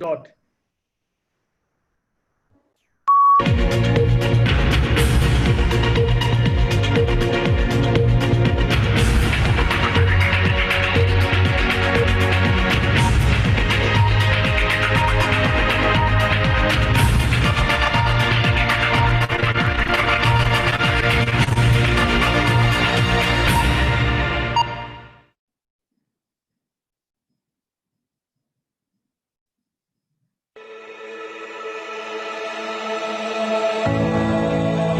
Dot.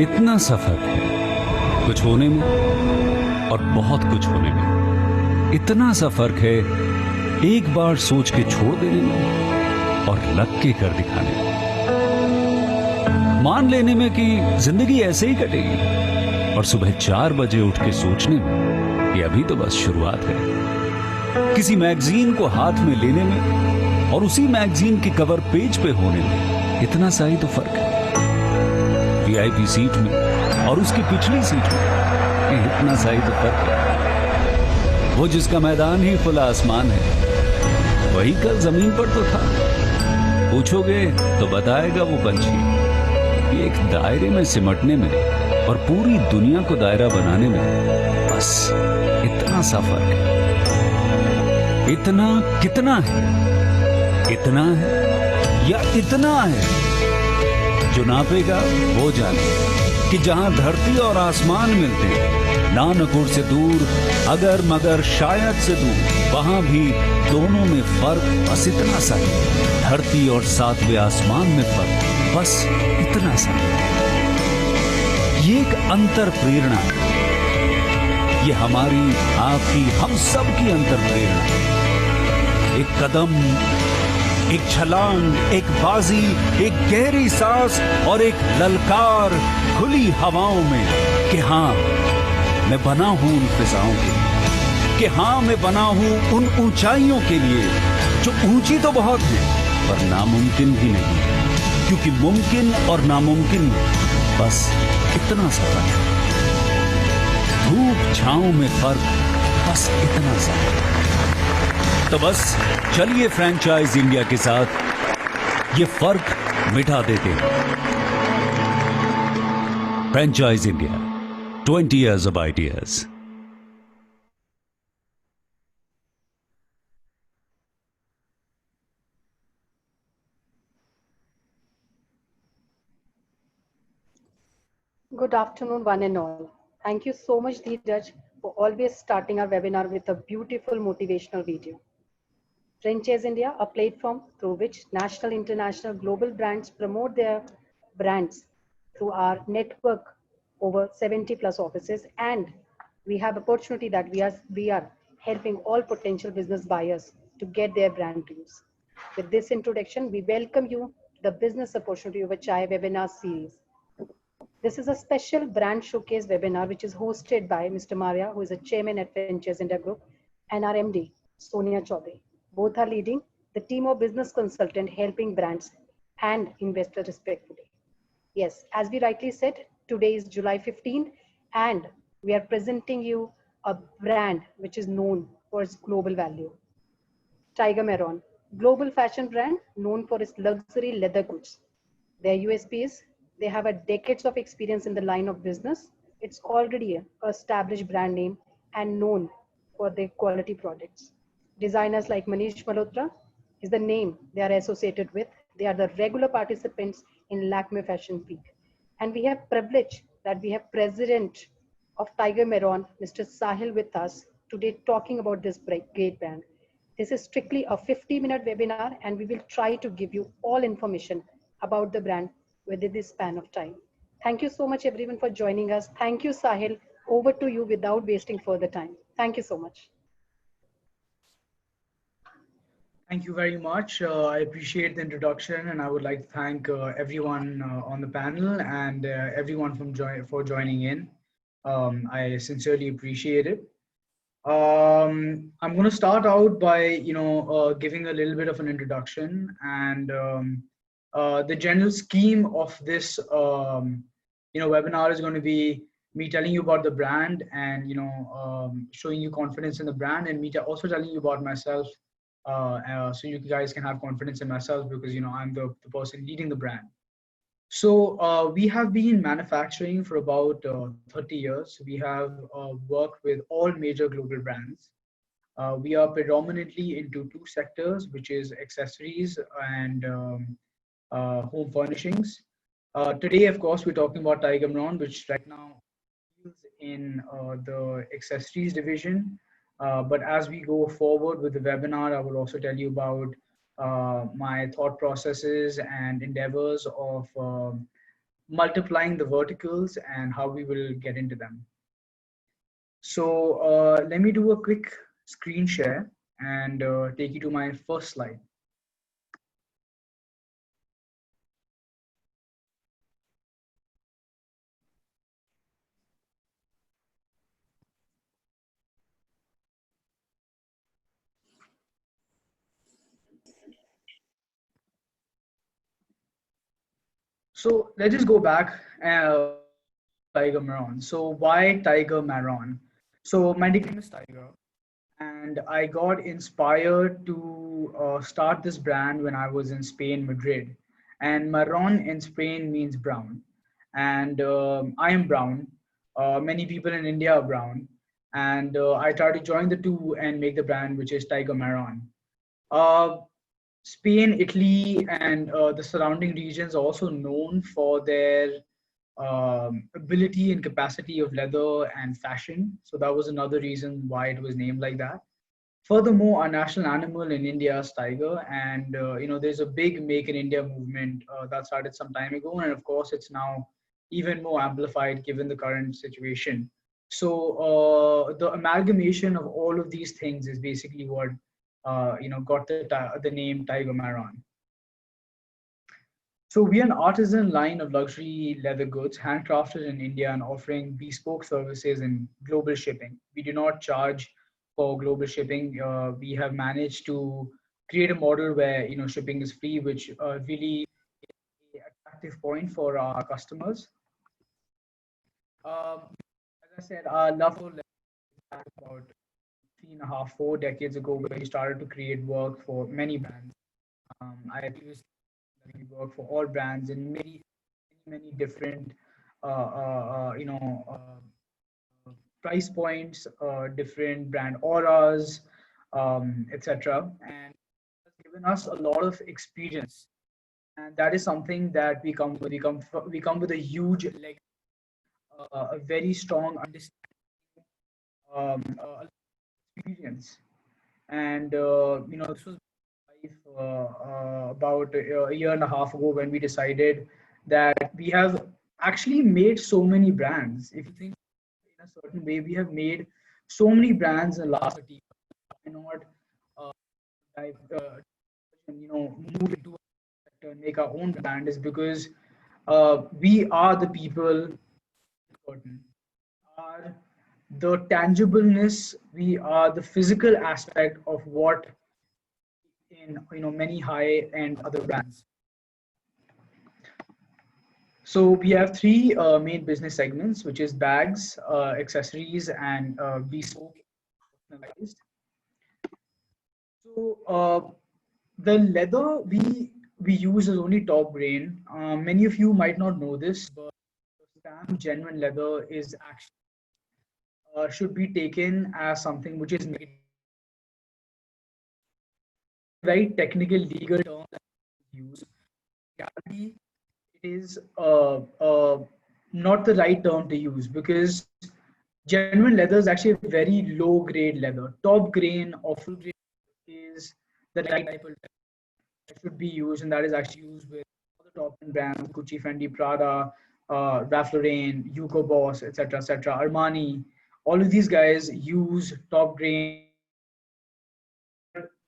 इतना सफर है कुछ होने में और बहुत कुछ होने में। इतना सा फर्क है एक बार सोच के छोड़ देने में और लग के कर दिखाने में। मान लेने में कि जिंदगी ऐसे ही कटेगी और सुबह 4 बजे उठ के सोचने में कि अभी तो बस शुरुआत है। किसी मैगजीन को हाथ में लेने में और उसी मैगजीन के कवर पेज पे होने में इतना सा ही तो फर्क है। वीआईपी सीट में और उसकी पिछली सीट में इतना सा ही तो फर्क है। वो जिसका मैदान ही खुला आसमान है वही कल जमीन पर तो था। पूछोगे तो बताएगा वो पंछी ये एक दायरे में सिमटने में और पूरी दुनिया को दायरा बनाने में बस इतना सा फर्क है। इतना कितना है? इतना है या इतना है? जो नापेगा वो जाने कि जहां धरती और आसमान मिलते हैं, नानकुर से दूर अगर मगर शायद से दूर, वहां भी दोनों में फर्क बस इतना सा है। धरती और 7वें आसमान में फर्क बस इतना सा है। ये एक अंतर प्रेरणा है। ये हमारी, आपकी, हम सब की अंतर प्रेरणा है। एक कदम, एक छलांग, एक बाजी, एक गहरी सांस और एक ललकार खुली हवाओं में कि हाँ मैं बना हूं उन फिजाओं के लिए, कि हाँ मैं बना हूं उन ऊंचाइयों के लिए जो ऊंची तो बहुत है पर नामुमकिन भी नहीं, क्योंकि मुमकिन और नामुमकिन में बस इतना सा फर्क है। धूप छांव में फर्क बस इतना सा है। तो बस चलिए फ्रेंचाइज इंडिया के साथ ये फर्क मिटा देते हैं। Franchise India, 20 years of ideas. Good afternoon, one and all. Thank you so much, Dheeraj, for always starting our webinar with a beautiful motivational video. Franchise India, a platform through which national, international, global brands promote their brands through our network over 70 plus offices, and we have opportunity that we are helping all potential business buyers to get their brand deals. With this introduction, we welcome you to the Business Opportunity Over Chai webinar series. This is a special brand showcase webinar which is hosted by Mr. Maria, who is a chairman at Franchise India Group, and our MD, Sonia Chaudhary. Both are leading the team of business consultant helping brands and investors respectively. Yes, as we rightly said, today is July 15 and we are presenting you a brand which is known for its global value. Tiger Marron, global fashion brand known for its luxury leather goods. Their USP is they have a decades of experience in the line of business. It's already an established brand name and known for their quality products. Designers like Manish Malhotra is the name they are associated with. They are the regular participants in Lakme Fashion Week. And we have privilege that we have President of Tiger Marron, Mr. Sahil, with us today talking about this great brand. This is strictly a 50-minute webinar and we will try to give you all information about the brand within this span of time. Thank you so much everyone for joining us. Thank you, Sahil. Over to you without wasting further time. Thank you so much. Thank you very much. I appreciate the introduction, and I would like to thank everyone on the panel and everyone for joining in. I sincerely appreciate it. I'm going to start out by giving a little bit of an introduction and the general scheme of this webinar is going to be me telling you about the brand and showing you confidence in the brand, and me also telling you about myself so you guys can have confidence in myself because I'm the person leading the brand. So we have been manufacturing for about 30 years. We have worked with all major global brands. We are predominantly into two sectors, which is accessories and home furnishings. Today, of course, we're talking about Tiger Marron, which right now is in the accessories division. But as we go forward with the webinar, I will also tell you about my thought processes and endeavors of multiplying the verticals and how we will get into them. So let me do a quick screen share and take you to my first slide. So let's just go back Tiger Marron. So why Tiger Marron? So my nickname is Tiger, and I got inspired to start this brand when I was in Spain, Madrid. And Marron in Spain means brown, and I am brown. Many people in India are brown, and I try to join the two and make the brand, which is Tiger Marron. Uh, Spain, Italy, and the surrounding regions are also known for their ability and capacity of leather and fashion. So that was another reason why it was named like that. Furthermore, our national animal in India is tiger, and there's a big Make in India movement that started some time ago, and of course, it's now even more amplified given the current situation. So the amalgamation of all of these things is basically what got the name Tiger Marron. So we are an artisan line of luxury leather goods handcrafted in India and offering bespoke services and global shipping. We do not charge for global shipping. We have managed to create a model where shipping is free, which really is an attractive point for our customers. As I said, our love for leather back about 3.5, 4 decades ago, where we started to create work for many brands. I previously work for all brands in many different uh, uh, uh, you know price points, different brand auras, etc. And it's given us a lot of experience, and that is something that we come with. We come with a huge a very strong understanding, experience, and this was about a year and a half ago when we decided that we have actually made so many brands. If you think in a certain way, we have made so many brands in the last 30 years. Why not move into a sector and make our own brand? Is because we are the people important. Are the tangibleness, we are the physical aspect of what in many high end other brands. So we have three main business segments, which is bags, accessories, and bespoke personalized. So the leather we use is only top grain. Many of you might not know this, but stamp genuine leather is actually should be taken as something which is very technical legal term that we use. Reality, it is not the right term to use because genuine leather is actually a very low grade leather. Top grain or full grade is the right type of leather that should be used, and that is actually used with all the top end brands: Gucci, Fendi, Prada, Ralph Lauren, Hugo Boss, etc., Armani. All of these guys use top grain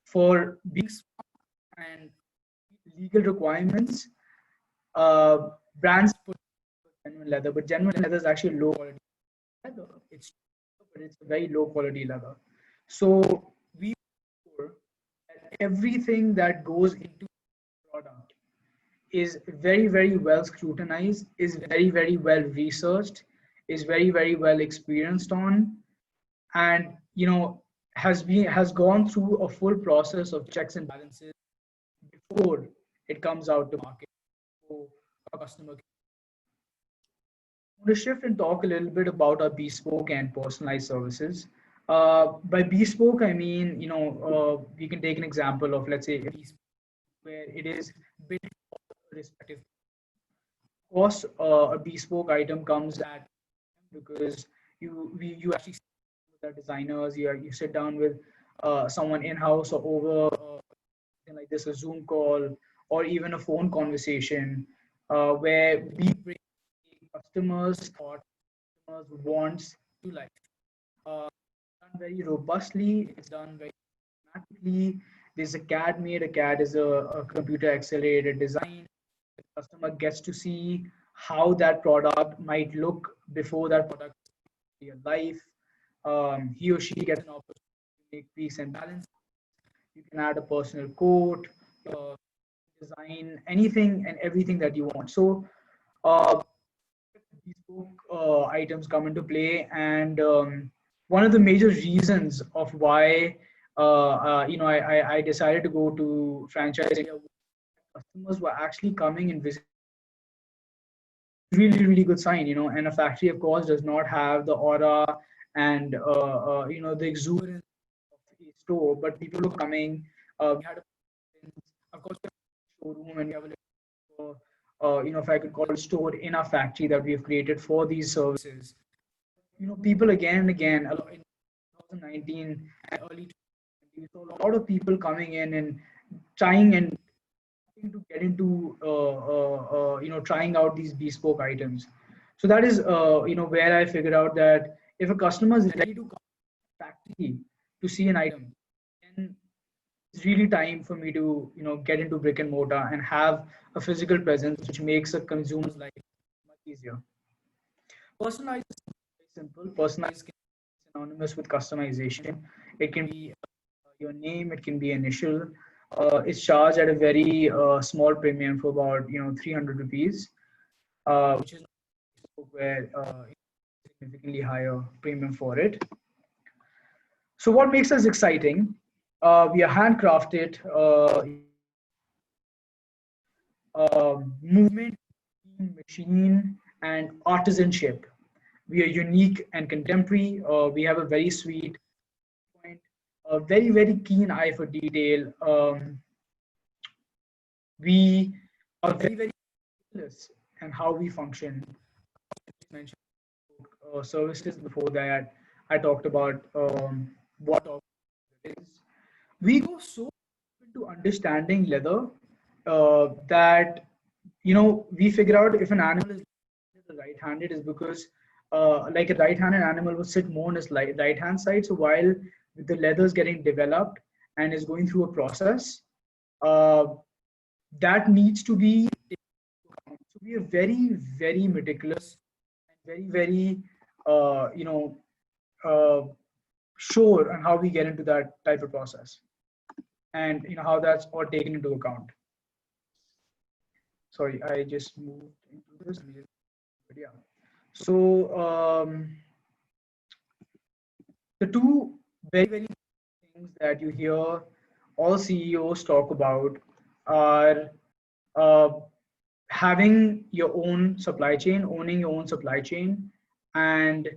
for being and legal requirements. Brands put genuine leather, but genuine leather is actually low quality leather. It's a very low quality leather. So we ensure that everything that goes into the product is very well scrutinized, is very well researched, is very well experienced on, and has gone through a full process of checks and balances before it comes out to market for a customer. I'm going to shift and talk a little bit about our bespoke and personalized services. By bespoke, I mean, we can take an example of, let's say, a bespoke where it is built for the respective. Of course, a bespoke item comes at because you actually sit with the designers, you sit down with someone in house or over something like this, a Zoom call or even a phone conversation, where we bring customers' thoughts, customers' wants to life. Done very robustly. It's done very systematically. There's a CAD made. A CAD is a computer accelerated design. The customer gets to see how that product might look before that product is real life. He or she gets an opportunity to make tweaks and balance. You can add a personal quote, uh, design anything and everything that you want. So uh, bespoke items come into play, and one of the major reasons of why I decided to go to franchising, customers were actually coming and visiting. Really good sign, and a factory of course does not have the aura and the exuberance of a store, but people were coming. We had of course we have a showroom, and we have a little, if I could call it, store in our factory that we have created for these services. People again and again, in 2019 and early 2020, we saw a lot of people coming in and trying and to get into trying out these bespoke items. So that is where I figured out that if a customer is ready to come to the factory to see an item, then it's really time for me to get into brick and mortar and have a physical presence, which makes a consumer's life much easier. Personalized is very simple. Personalized can be synonymous with customization. It can be your name, it can be initial. It's charged at a very small premium for about 300 rupees, which is where significantly higher premium for it. So what makes us exciting? We are handcrafted, movement, machine, and artisanship. We are unique and contemporary. We have a very sweet point, a very keen eye for detail. We are very meticulous in how we function. I mentioned services before that. I talked about what it is. We go so into understanding leather that we figure out if an animal is right-handed is because like a right-handed animal would sit more on his right-hand side. So while the leather is getting developed and is going through a process, uh, that needs to be so we are very meticulous and very uh, sure on how we get into that type of process, and how that's all taken into account. Sorry, I just moved into this. But yeah, so the two very things that you hear all CEOs talk about are uh, having your own supply chain, owning your own supply chain, and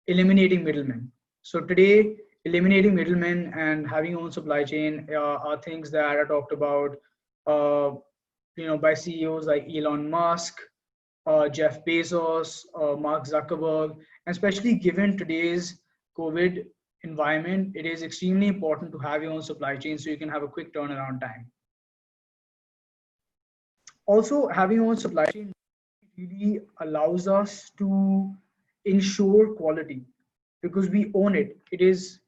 eliminating middlemen. So today, eliminating middlemen and having your own supply chain are things that are talked about, uh, by CEOs like Elon Musk, Jeff Bezos, Mark Zuckerberg, and especially given today's COVID environment, it is extremely important to have your own supply chain so you can have a quick turnaround time. Also, having your own supply chain really allows us to ensure quality because we own it. It is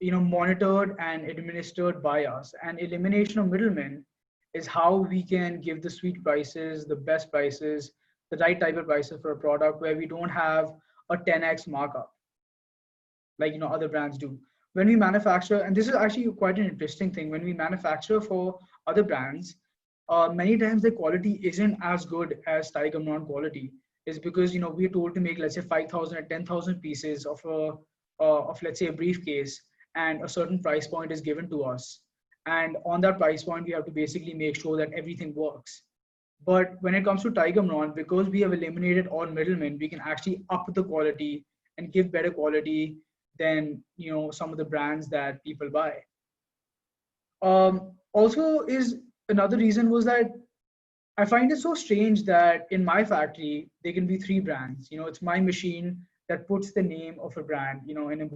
monitored and administered by us. And elimination of middlemen is how we can give the sweet prices, the best prices, the right type of prices for a product where we don't have a 10x markup like other brands do. When we manufacture, and this is actually quite an interesting thing, when we manufacture for other brands, many times the quality isn't as good as Tiger Marron quality. Is because we're told to make, let's say, 5,000 or 10,000 pieces of let's say a briefcase, and a certain price point is given to us. And on that price point, we have to basically make sure that everything works. But when it comes to Tiger Marron, because we have eliminated all middlemen, we can actually up the quality and give better quality than some of the brands that people buy. Also, is another reason was that I find it so strange that in my factory there can be three brands. It's my machine that puts the name of a brand. In a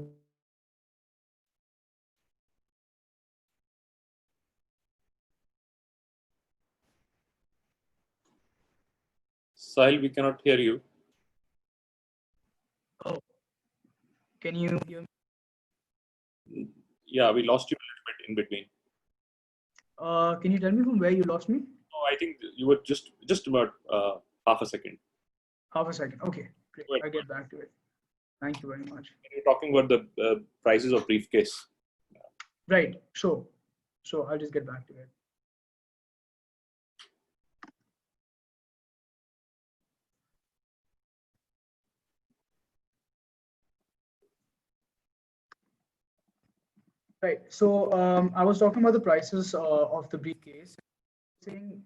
Sahil, we cannot hear you. Oh, can you hear me? Yeah, we lost you a little bit in between. Can you tell me from where you lost me? Oh, I think you were just about half a second. Half a second. Okay, great. I'll get back to it. Thank you very much. You're talking about the prices of briefcase. Right. Sure. I'll just get back to it. Right. So I was talking about the prices of the briefcase. Saying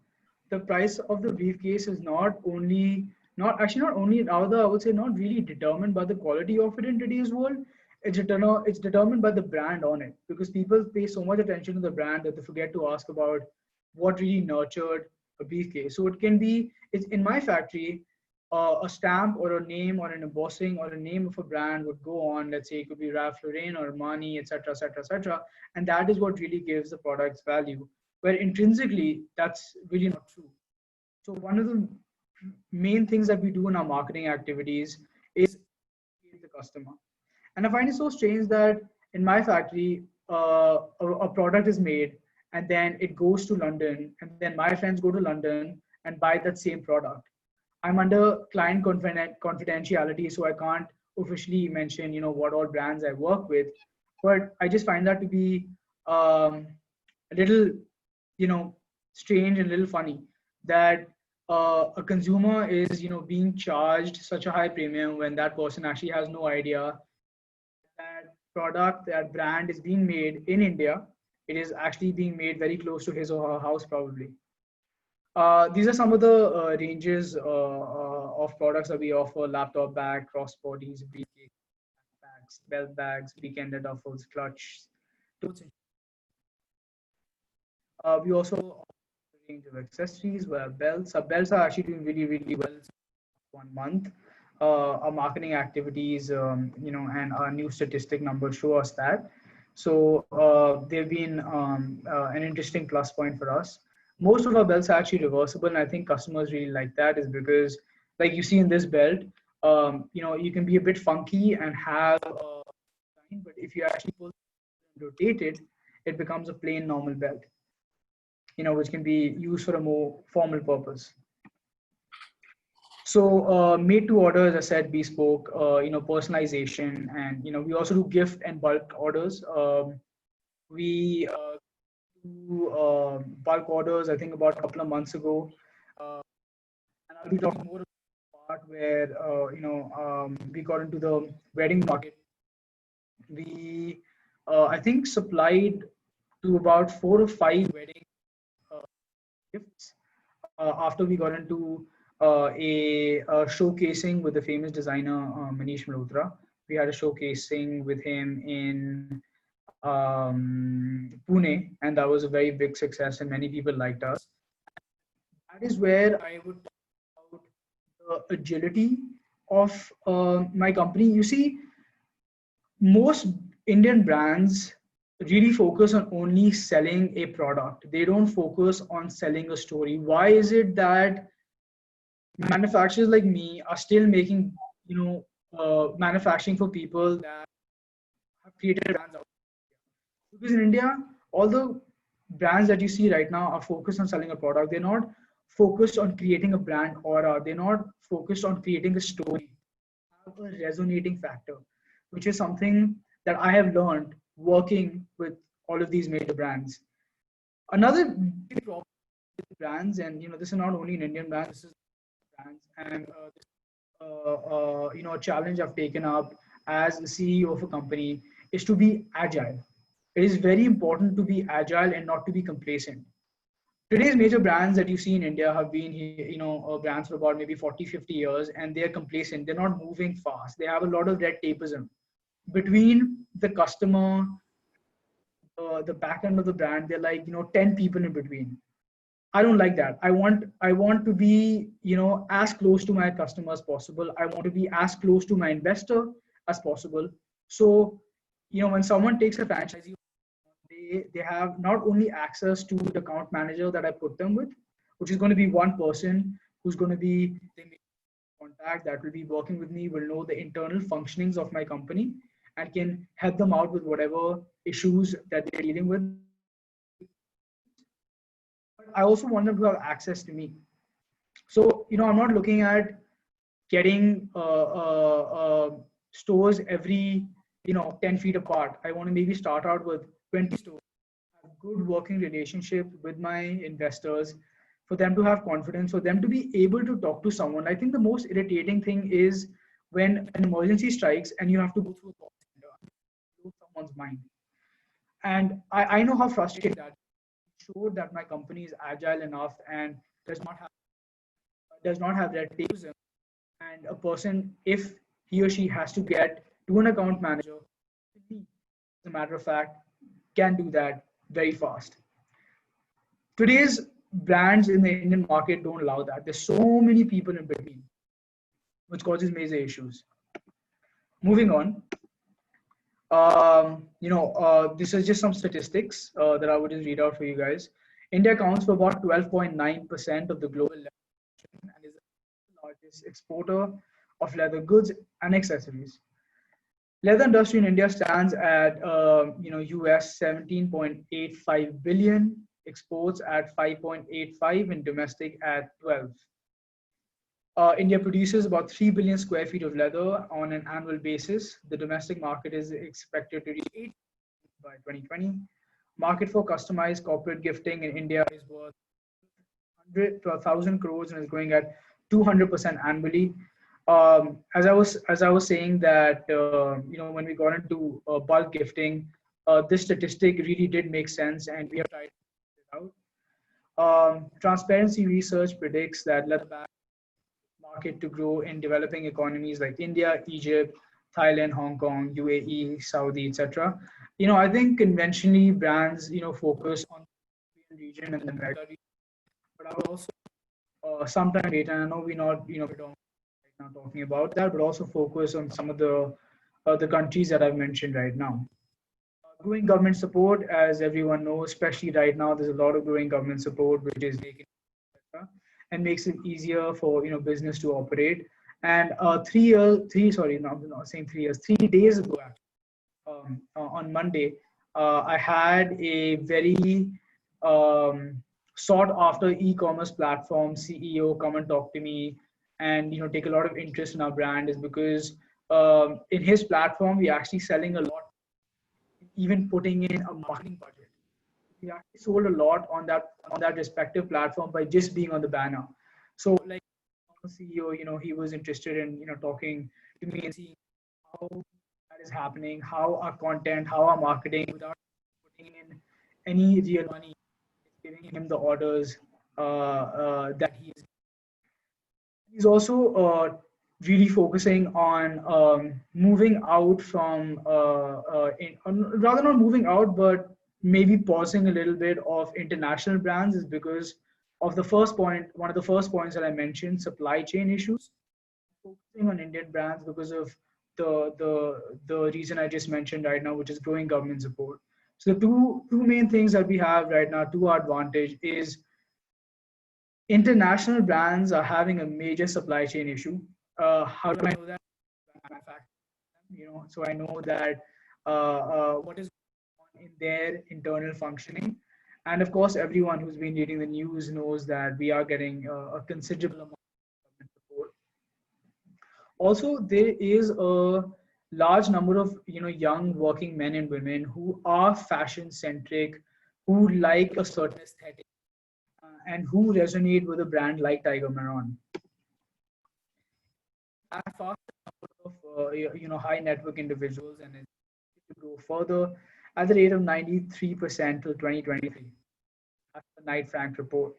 the price of the briefcase is not only rather I would say not really determined by the quality of it in today's world. It's determined by the brand on it, because people pay so much attention to the brand that they forget to ask about what really nurtured a briefcase. So it's in my factory. A stamp or a name or an embossing or a name of a brand would go on. Let's say it could be Ralph Lauren or Armani, etc., etc., etc., and that is what really gives the product's value. Where intrinsically, that's really not true. So one of the main things that we do in our marketing activities is the customer. And I find it so strange that in my factory, a product is made and then it goes to London, and then my friends go to London and buy that same product. I'm under client confidentiality, so I can't officially mention, what all brands I work with. But I just find that to be a little, strange and a little funny that a consumer is, being charged such a high premium when that person actually has no idea that product, that brand is being made in India. It is actually being made very close to his or her house, probably. These are some of the ranges of products that we offer: laptop bag, crossbodies, briefcase bags, belt bags, weekender duffels, clutch. We also offer a range of accessories, where belts. Our belts are actually doing really, really well 1 month. Our marketing activities, and our new statistic numbers show us that. So they've been an interesting plus point for us. Most of our belts are actually reversible, and I think customers really like that, is because, like you see in this belt, you can be a bit funky and have but if you actually pull and rotate it, it becomes a plain normal belt, which can be used for a more formal purpose. So made to order, as I said, bespoke, personalization, and we also do gift and bulk orders. We do bulk orders, I think, about a couple of months ago, and I'll be talking more about the part where we got into the wedding market. We I think supplied to about 4 or 5 wedding gifts after we got into a showcasing with the famous designer Manish Malhotra. We had a showcasing with him in Pune, and that was a very big success, and many people liked us. That is where I would talk about the agility of my company. You see, most Indian brands really focus on only selling a product. They don't focus on selling a story. Why is it that manufacturers like me are still making, manufacturing for people that have created brands out there? Because in India, all the brands that you see right now are focused on selling a product. They're not focused on creating a brand aura. They're not focused on creating a story, have a resonating factor, which is something that I have learned working with all of these major brands. Another big problem with brands, and this is not only an Indian brand, this is brands, and a challenge I've taken up as the CEO of a company is to be agile. It is very important to be agile and not to be complacent. Today's major brands that you see in India have been, brands for about maybe 40, 50 years, and they're complacent. They're not moving fast. They have a lot of red tapeism between the customer, the back end of the brand. They're like, 10 people in between. I don't like that. I want to be, as close to my customer as possible. I want to be as close to my investor as possible. So, when someone takes a franchisee, they have not only access to the account manager that I put them with, which is going to be one person who's going to be the contact that will be working with me, will know the internal functionings of my company and can help them out with whatever issues that they're dealing with. But I also want them to have access to me. So, I'm not looking at getting stores every 10 feet apart. I want to maybe start out with 20 stores, have good working relationship with my investors, for them to have confidence, for them to be able to talk to someone. I think the most irritating thing is when an emergency strikes and you have to go through a call center, blow someone's mind. And I know how frustrating that is. Sure that my company is agile enough and does not have red tape, and a person, if he or she has to get to an account manager, as a matter of fact, can do that very fast. Today's brands in the Indian market don't allow that. There's so many people in between, which causes major issues. Moving on, this is just some statistics that I would just read out for you guys. India accounts for about 12.9% of the global leather and is the largest exporter of leather goods and accessories. Leather industry in India stands at US 17.85 billion, exports at 5.85, and domestic at 12. India produces about 3 billion square feet of leather on an annual basis. The domestic market is expected to reach 8 by 2020. Market for customized corporate gifting in India is worth 100 to 1,000 crores and is growing at 200% annually. As I was saying that when we got into bulk gifting, this statistic really did make sense, and we have tried it out. Transparency research predicts that leather bag market to grow in developing economies like India, Egypt, Thailand, Hong Kong, UAE, Saudi, etc. I think conventionally brands focus on the region and the America region, but I will also sometime later, I know we're not now talking about that, but also focus on some of the countries that I've mentioned right now. Growing government support, as everyone knows, especially right now, there's a lot of growing government support, which is making and makes it easier for business to operate. And 3 days ago, on Monday, I had a very sought after e-commerce platform CEO come and talk to me and take a lot of interest in our brand, is because in his platform we're actually selling a lot, even putting in a marketing budget. We actually sold a lot on that respective platform by just being on the banner. So like CEO, he was interested in talking to me and seeing how that is happening, how our content, how our marketing, without putting in any real money, is giving him the orders that he's also really focusing on moving out from rather not moving out, but maybe pausing a little bit of international brands, is because of the first point, one of the first points that I mentioned, supply chain issues. Focusing on Indian brands because of the reason I just mentioned right now, which is growing government support. So the two main things that we have right now to our advantage is international brands are having a major supply chain issue. How do I know that? So I know that what is in their internal functioning. And of course, everyone who's been reading the news knows that we are getting a considerable amount of government support. Also, there is a large number of young working men and women who are fashion centric, who like a certain aesthetic, and who resonate with a brand like Tiger Marron. A fast number of high network individuals and to grow further at the rate of 93% till 2023. That's the Knight Frank report.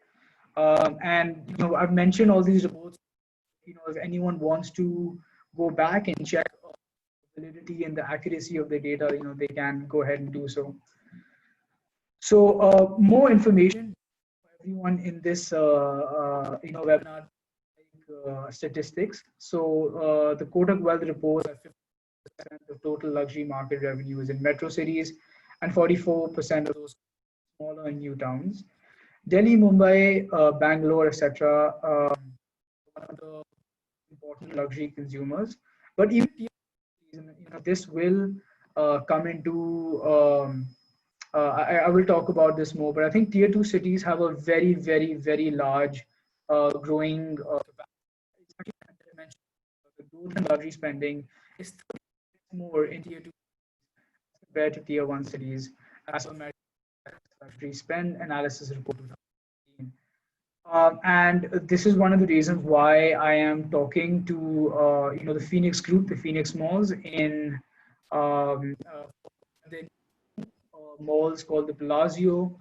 And I've mentioned all these reports. If anyone wants to go back and check validity and the accuracy of the data, they can go ahead and do so. So more information for everyone in this webinar, statistics. So the Kotak Wealth report that 50% of total luxury market revenue is in metro cities, and 44% of those smaller and new towns. Delhi, Mumbai, Bangalore, etc. One of the important luxury consumers, but even this will come into. I will talk about this more, but I think tier 2 cities have a very, very, very large growing capacity. The growth in luxury spending is 30 more in tier 2 compared to tier 1 cities, as per luxury spend analysis report 2018. And this is one of the reasons why I am talking to the Phoenix Group, the Phoenix Malls in the malls called the Palazzo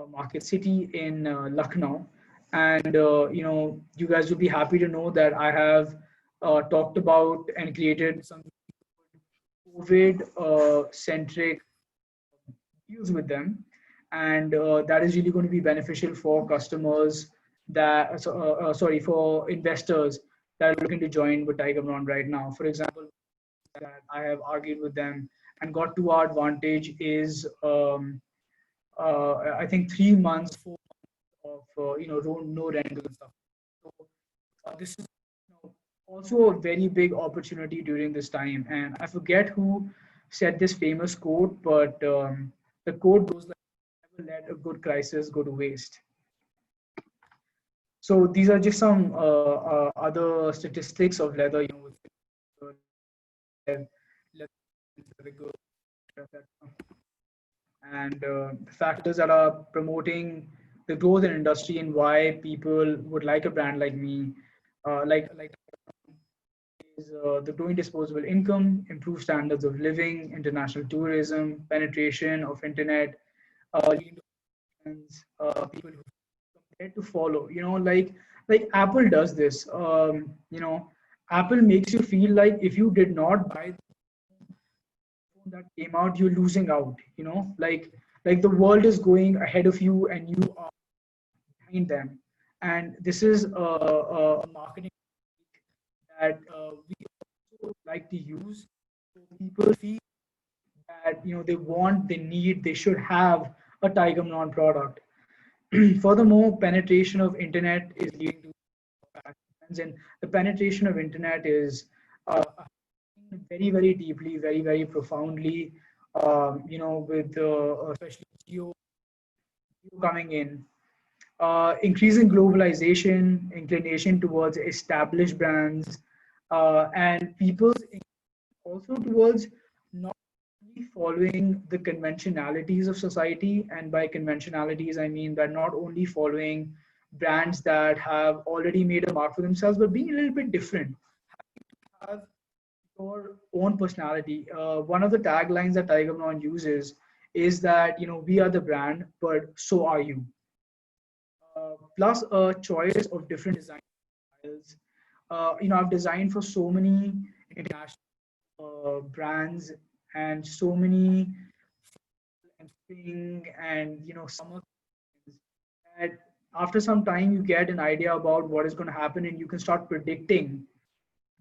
Market City in Lucknow. And you guys will be happy to know that I have talked about and created some COVID centric deals with them, and that is really going to be beneficial for customers that for investors that are looking to join with Tiger Marron right now. For example, that I have argued with them and got to our advantage is I think 3 months, 4 months of no rental and stuff. So this is also a very big opportunity during this time. And I forget who said this famous quote, but the quote goes like, "Never let a good crisis go to waste." So these are just some other statistics of leather, and factors that are promoting the growth in industry and why people would like a brand like me, like is the growing disposable income, improved standards of living, international tourism, penetration of internet, leading to people who compared to follow. Like Apple does this. Apple makes you feel like if you did not buy that came out, you're losing out. Like the world is going ahead of you and you are behind them. And this is a marketing that we also like to use. So people feel that they want, they need, they should have a Tiger Marron product. Furthermore, penetration of internet is leading to patterns, and the penetration of internet is very, very deeply, very, very profoundly, with especially geo coming in, increasing globalization, inclination towards established brands, and people's also towards not only following the conventionalities of society. And by conventionalities, I mean that not only following brands that have already made a mark for themselves, but being a little bit different. Have your own personality. One of the taglines that Tiger Marron uses is that we are the brand, but so are you. Plus a choice of different design styles. I've designed for so many international brands and so many and spring and summer, that after some time you get an idea about what is going to happen and you can start predicting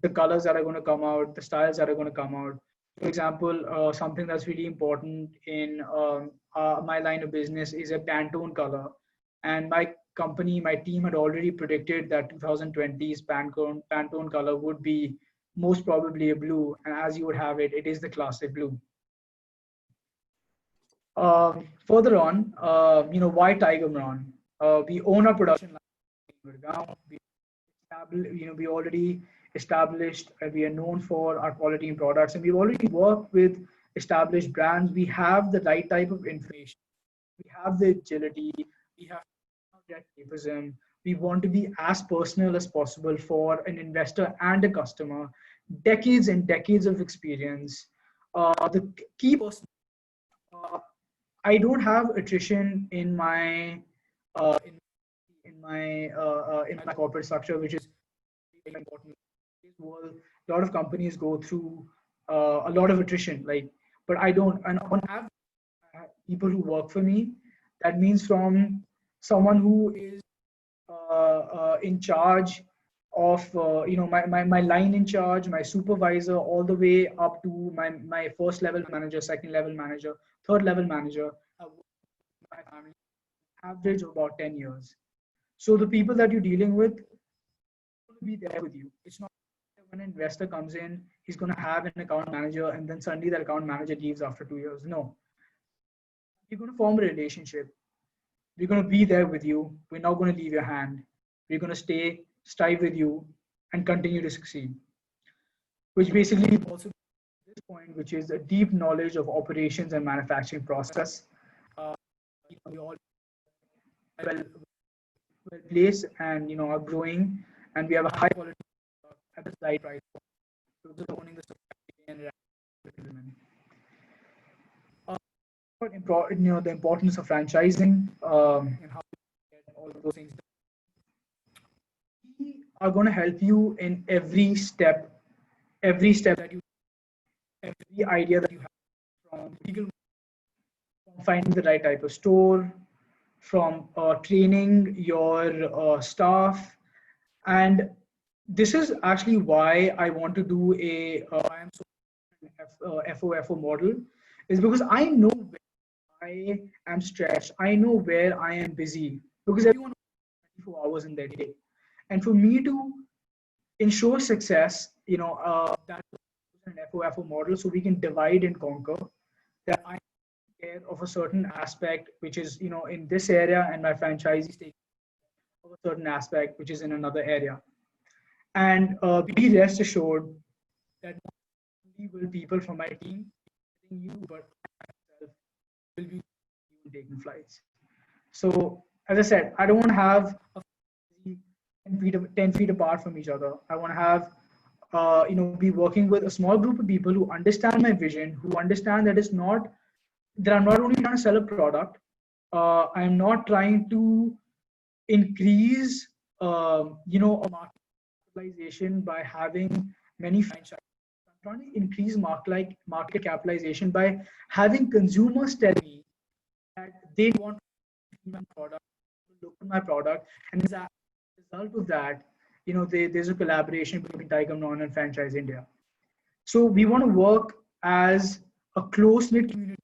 the colors that are going to come out, the styles that are going to come out. For example, something that's really important in my line of business is a Pantone color. And my company, my team had already predicted that 2020's Pantone color would be most probably a blue. And as you would have it, it is the classic blue. Further on, why Tiger Marron? We own our production line in Gurgaon. We already established, we are known for our quality in products, and we've already worked with established brands. We have the right type of information. We have the agility. We have that tapeism. We want to be as personal as possible for an investor and a customer. Decades and decades of experience. The key person, I don't have attrition in my uh, in, in my corporate structure, which is very important. Well, a lot of companies go through a lot of attrition, like, but I don't. And on average, people who work for me, that means from someone who is in charge of my line in charge, my supervisor, all the way up to my first level manager, second level manager, third level manager. I've worked with my family average of about 10 years. So the people that you're dealing with will be there with you. It's not when an investor comes in, he's going to have an account manager and then suddenly that account manager leaves after 2 years. No, you're going to form a relationship. We're going to be there with you. We're not going to leave your hand. We're going to strive with you and continue to succeed. Which basically also this point, which is a deep knowledge of operations and manufacturing process. We all well, well placed and are growing, and we have a high quality at the right price. So just owning the supply chain and the importance of franchising and how to get all of those things. We are going to help you in every step that you, every idea that you have, from legal, from finding the right type of store, from training your staff, and this is actually why I want to do a I am so FOFO model, is because I know where I am stretched, I know where I am busy, because everyone has 24 hours in their day, and for me to ensure success, that an FOFO model, so we can divide and conquer. That I take care of a certain aspect, which is in this area, and my franchisees take care of a certain aspect, which is in another area. And be rest assured that not only will people from my team you, but I myself will be taking flights. So as I said, I don't want to have a 10 feet apart from each other. I want to have be working with a small group of people who understand my vision, who understand that it's not that I'm not only trying to sell a product. I'm not trying to increase a market capitalization by having many franchises. I'm trying to increase market capitalization by having consumers tell me that they want to see my product, look at my product, and as a result of that, there's a collaboration between Tiger Non and Franchiseindia. So we want to work as a close-knit community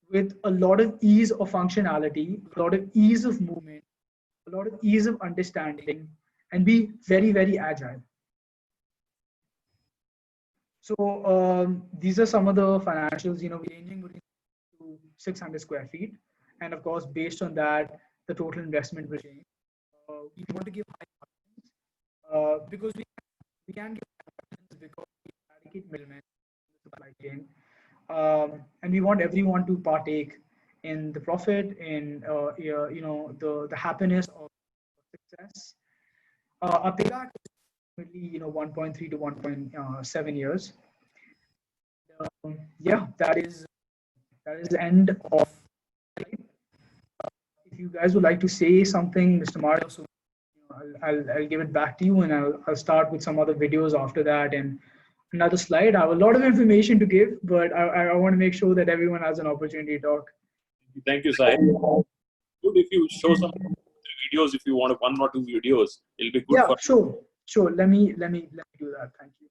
with a lot of ease of functionality, a lot of ease of movement, a lot of ease of understanding, and be very, very agile. So these are some of the financials, ranging between to 600 square feet. And of course, based on that, the total investment will change. We want to give high margins because we can give high margins because we eradicate middlemen in the supply chain. And we want everyone to partake in the profit, in the happiness of success. Our payback is really 1.3 to 1.7 years. Yeah, that is the end of. If you guys would like to say something, Mr. Marron, so I'll give it back to you, and I'll start with some other videos after that and another slide. I have a lot of information to give, but I want to make sure that everyone has an opportunity to talk. Thank you, Sai. Good if you show some videos. If you want one or two videos, it'll be good. Yeah, sure. Let me do that. Thank you.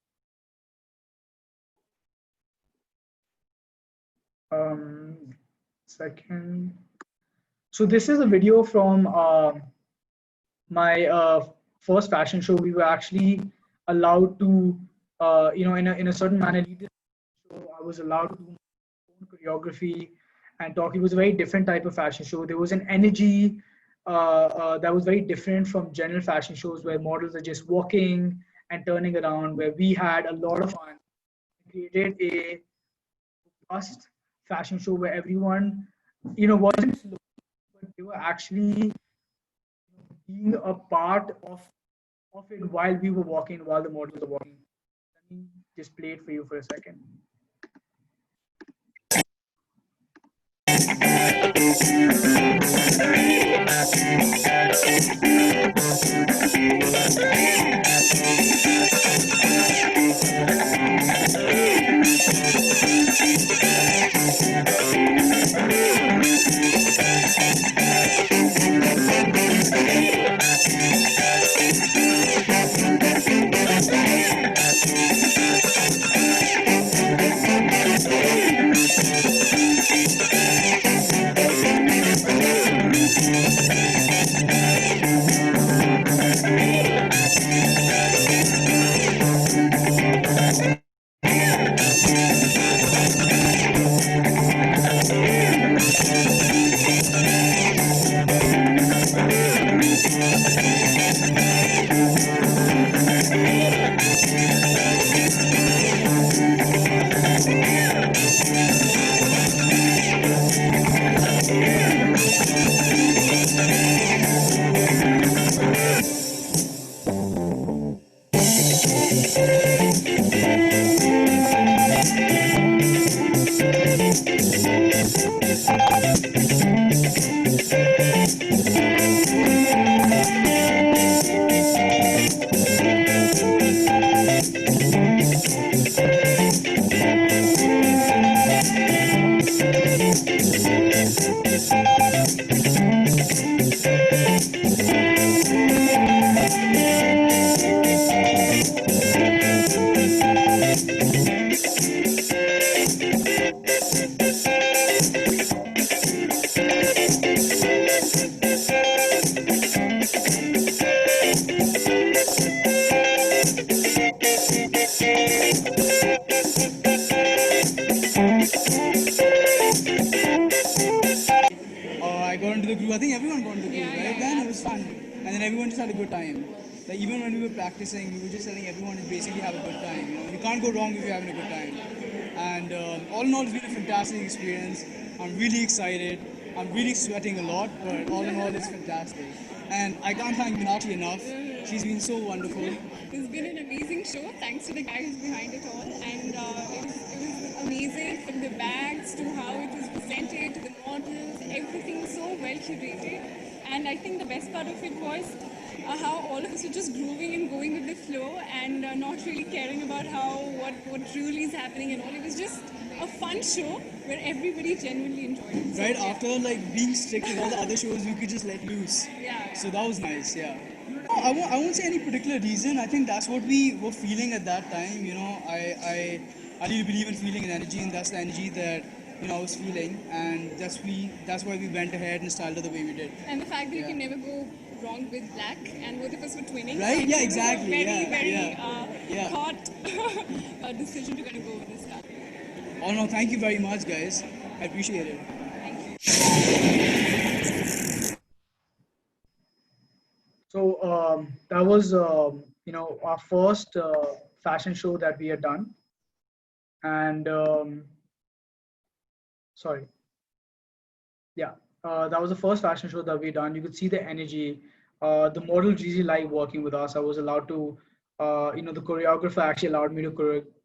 Second. So this is a video from my first fashion show. We were actually allowed to, in a certain manner, lead this show. I was allowed to do my own choreography and talk. It was a very different type of fashion show. There was an energy that was very different from general fashion shows where models are just walking and turning around, where we had a lot of fun. We created a robust fashion show where everyone, wasn't slow, but they were actually being a part of it while we were walking, while the models were walking. Let me just play it for you for a second. I got into the group. I think everyone got into the group, right? Then it was fun, and then everyone just had a good time. Like even when we were practicing, we were just telling everyone to basically have a good time. You know, you can't go wrong if you're having a good time. And all in all, it's been a fantastic experience. I'm really excited. I'm really sweating a lot, but all in all, it's fantastic. And I can't thank Minati enough. She's been so wonderful. It's been an amazing show, thanks to the guys behind it all. And it was amazing, from the bags to how it was presented, to the models, everything so well curated. And I think the best part of it was how all of us were just grooving and going with the flow and not really caring about what truly is happening and all. It was just a fun show where everybody genuinely enjoyed it. So, Right yeah. after like being strict with all the other shows, we could just let loose. Yeah. So that was nice, yeah. No, I won't say any particular reason. I think that's what we were feeling at that time. You know, I really believe in feeling and energy, and that's the energy that I was feeling, and that's why we went ahead and styled it the way we did. And the fact that you can never go wrong with black, and both of us were twinning. Right? And Yeah, it was a exactly. Very, Yeah. thought decision to kind of go with this stuff. Oh no, thank you very much, guys. I appreciate it. So that was, our first fashion show that we had done. And that was the first fashion show that we done. You could see the energy. The models really liked working with us. I was allowed to, the choreographer actually allowed me to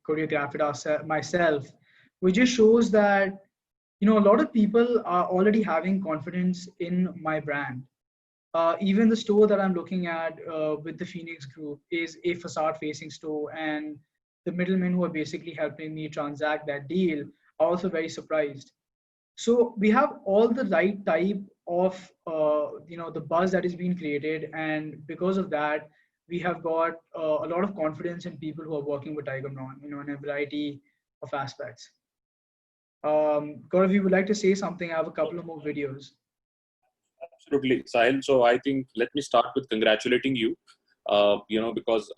choreograph it myself, which just shows that, a lot of people are already having confidence in my brand. Even the store that I'm looking at with the Phoenix Group is a facade-facing store, and the middlemen who are basically helping me transact that deal are also very surprised. So we have all the right type of, the buzz that is being created, and because of that, we have got a lot of confidence in people who are working with Tiger Marron, in a variety of aspects. Gaurav, if you would like to say something, I have a couple of more videos. Absolutely, Sahil. So I think let me start with congratulating you. Because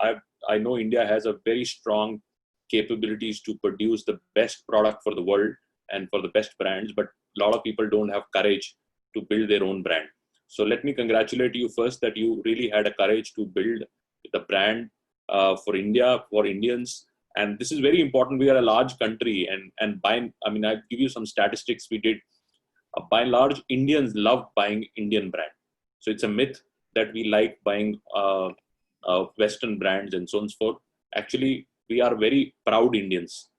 I know India has a very strong capabilities to produce the best product for the world and for the best brands, but a lot of people don't have courage to build their own brand. So let me congratulate you first that you really had a courage to build the brand for India, for Indians. And this is very important. We are a large country, and I'll give you some statistics we did. By and large, Indians love buying Indian brand. So it's a myth that we like buying Western brands and so on and so forth. Actually, we are very proud Indians.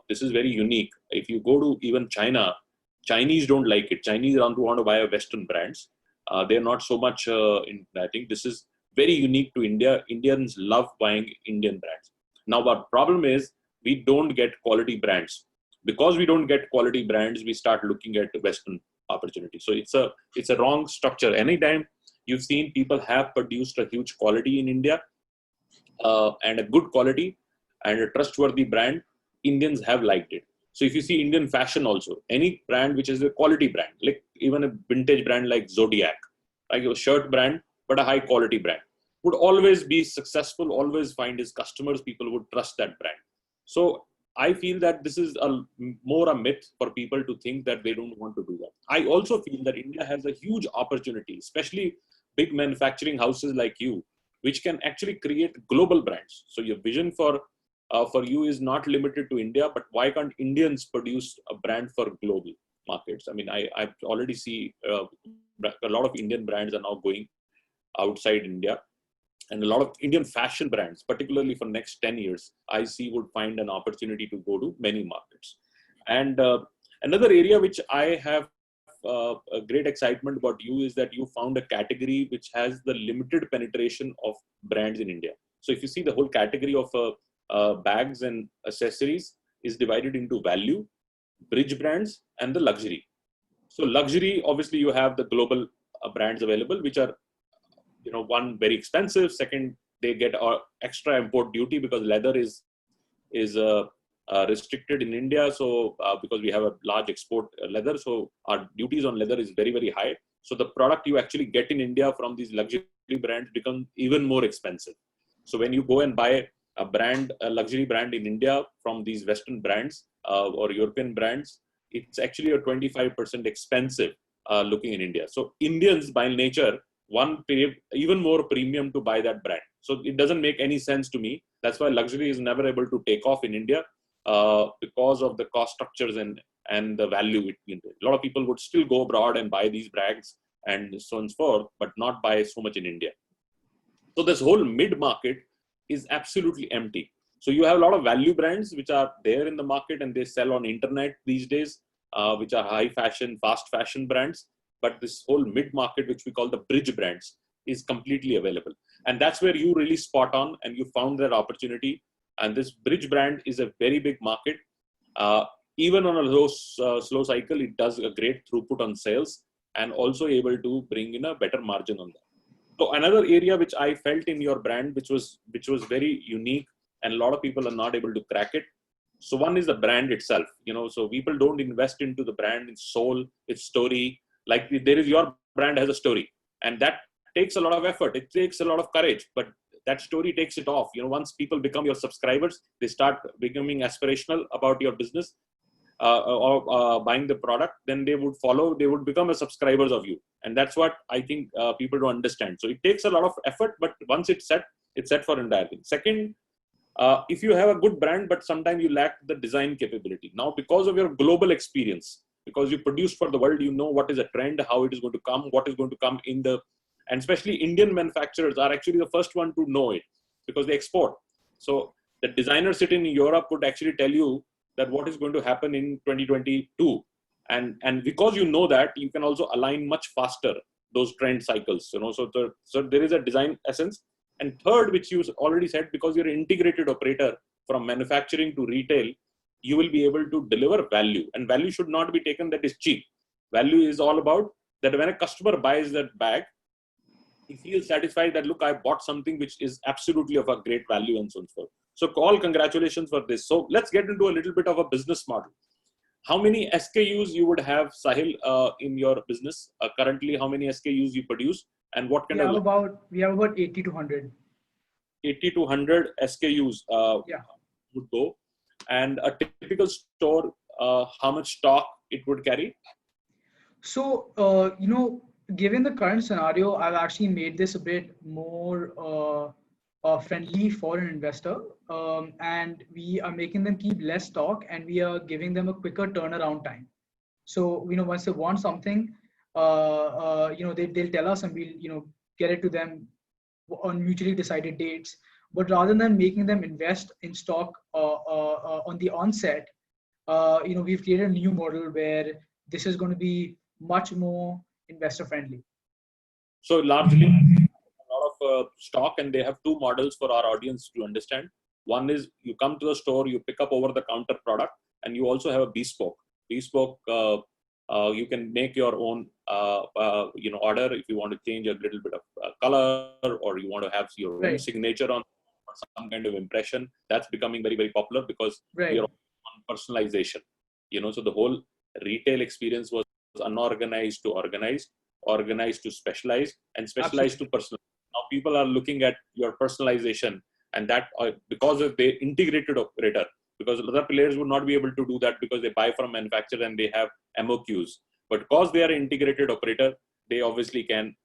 This is very unique. If you go to even China, Chinese don't like it. Chinese want to buy Western brands. They're not so much I think this is very unique to India. Indians love buying Indian brands. Now, our problem is we don't get quality brands. Because we don't get quality brands, we start looking at Western opportunities. So it's a wrong structure. Anytime you've seen people have produced a huge quality in India, and a good quality and a trustworthy brand, Indians have liked it. So if you see Indian fashion also, any brand which is a quality brand, like even a vintage brand like Zodiac, like a shirt brand, but a high quality brand, would always be successful, always find his customers, people would trust that brand. So I feel that this is more a myth for people to think that they don't want to do that. I also feel that India has a huge opportunity, especially big manufacturing houses like you, which can actually create global brands. So your vision for you is not limited to India, but why can't Indians produce a brand for global markets? I mean, I already see a lot of Indian brands are now going outside India, and a lot of Indian fashion brands, particularly for next 10 years, I see would find an opportunity to go to many markets. And another area which I have a great excitement about you is that you found a category which has the limited penetration of brands in India. So if you see the whole category of bags and accessories is divided into value, bridge brands, and the luxury. So luxury, obviously you have the global brands available, which are, one, very expensive. Second, they get extra import duty because leather is restricted in India. So because we have a large export leather, so our duties on leather is very, very high. So the product you actually get in India from these luxury brands become even more expensive. So when you go and buy a luxury brand in India from these Western brands or European brands, it's actually a 25% expensive looking in India. So Indians by nature, one pay even more premium to buy that brand. So it doesn't make any sense to me. That's why luxury is never able to take off in India because of the cost structures and the value. A lot of people would still go abroad and buy these brands and so on and so forth, but not buy so much in India. So this whole mid-market is absolutely empty. So you have a lot of value brands which are there in the market and they sell on internet these days, which are high fashion, fast fashion brands. But this whole mid-market, which we call the bridge brands, is completely available. And that's where you really spot on and you found that opportunity. And this bridge brand is a very big market. Even on a slow cycle, it does a great throughput on sales and also able to bring in a better margin on that. So another area which I felt in your brand, which was very unique and a lot of people are not able to crack it. So one is the brand itself, so people don't invest into the brand, its soul, its story. Like your brand has a story and that takes a lot of effort. It takes a lot of courage, but that story takes it off. Once people become your subscribers, they start becoming aspirational about your business or buying the product, then they would become a subscribers of you. And that's what I think people don't understand. So it takes a lot of effort, but once it's set for entire thing. Second, if you have a good brand, but sometimes you lack the design capability. Now, because of your global experience, because you produce for the world, what is a trend, how it is going to come, what is going to come and especially Indian manufacturers are actually the first one to know it because they export. So the designers sitting in Europe could actually tell you that what is going to happen in 2022. And because that, you can also align much faster those trend cycles, so there is a design essence. And third, which you already said, because you're an integrated operator from manufacturing to retail, you will be able to deliver value. And value should not be taken that is cheap. Value is all about that when a customer buys that bag, he feels satisfied that, look, I bought something which is absolutely of a great value and so on and so forth. So all congratulations for this. So let's get into a little bit of a business model. How many SKUs you would have, Sahil, in your business? Currently, how many SKUs you produce and what kind we have about 80 to 100. 80 to 100 SKUs would go. And a typical store, how much stock it would carry? So, given the current scenario, I've actually made this a bit more friendly for an investor. And we are making them keep less stock and we are giving them a quicker turnaround time. So, once they want something, they'll tell us and we'll, get it to them on mutually decided dates. But rather than making them invest in stock on the onset, we've created a new model where this is going to be much more investor friendly. So largely a lot of stock, and they have two models for our audience to understand. One is you come to the store, you pick up over the counter product, and you also have a bespoke. Bespoke, you can make your own order if you want to change a little bit of color, or you want to have your own signature on some kind of impression. That's becoming very, very popular because we are on personalization. So the whole retail experience was unorganized to organized, organized to specialized, and specialized to personal. Now people are looking at your personalization, and that because of the integrated operator, because other players would not be able to do that because they buy from manufacturer and they have MOQs. But because they are an integrated operator, they obviously can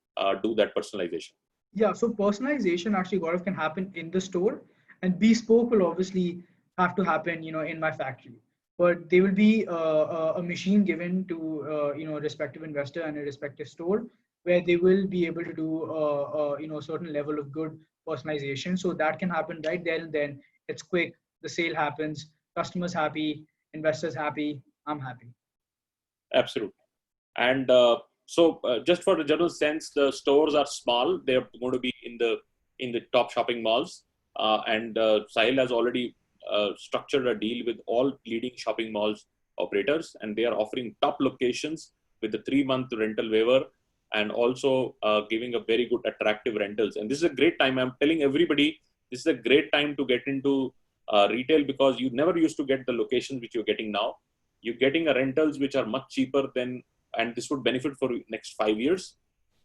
do that personalization. Yeah, so personalization actually, Gaurav, can happen in the store, and bespoke will obviously have to happen, in my factory. But there will be a machine given to a respective investor and a respective store where they will be able to do a certain level of good personalization. So that can happen right there and then. It's quick. The sale happens. Customers happy. Investors happy. I'm happy. Absolutely. And just for the general sense, the stores are small. They're going to be in the top shopping malls. And Sahil has already structured a deal with all leading shopping malls operators, and they are offering top locations with a 3-month rental waiver, and also giving a very good attractive rentals. And this is a great time. I'm telling everybody, this is a great time to get into retail, because you never used to get the locations which you're getting now. You're getting a rentals which are much cheaper than, and this would benefit for next 5 years.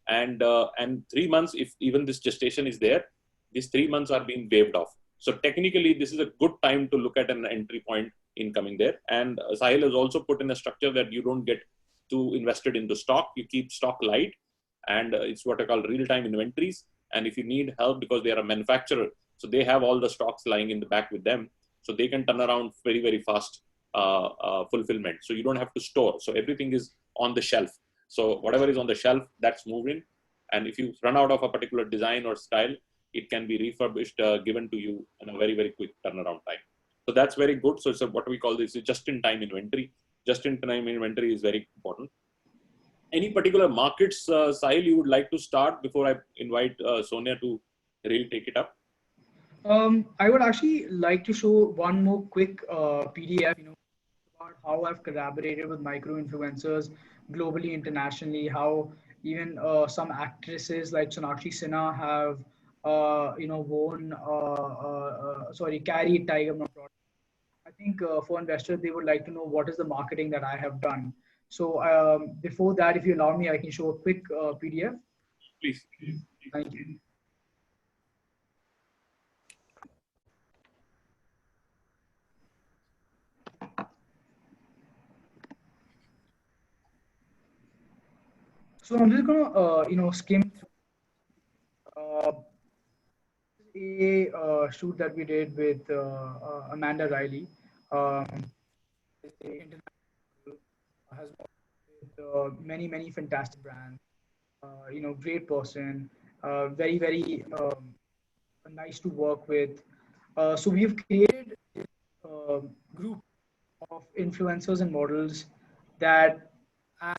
And 3 months, if even this gestation is there, these 3 months are being waived off. So technically, this is a good time to look at an entry point in coming there. And Sahil has also put in a structure that you don't get too invested into stock. You keep stock light, and it's what I call real-time inventories. And if you need help, because they are a manufacturer, so they have all the stocks lying in the back with them, so they can turn around very, very fast fulfillment. So you don't have to store. So everything is on the shelf. So whatever is on the shelf, that's moving. And if you run out of a particular design or style, it can be refurbished, given to you in a very, very quick turnaround time. So that's very good. So it's what we call this just-in-time inventory. Just-in-time inventory is very important. Any particular markets, Sahil, you would like to start before I invite Sonia to really take it up? I would actually like to show one more quick PDF, about how I've collaborated with micro influencers globally, internationally, how even some actresses like Sonakshi Sinha have, carried Tiger Mom product. I think for investors, they would like to know what is the marketing that I have done. So before that, if you allow me, I can show a quick PDF. Please. Thank you. So I'm just gonna, skim a shoot that we did with Amanda Riley. Has worked with many fantastic brands. Great person. Very very nice to work with. So we've created a group of influencers and models that add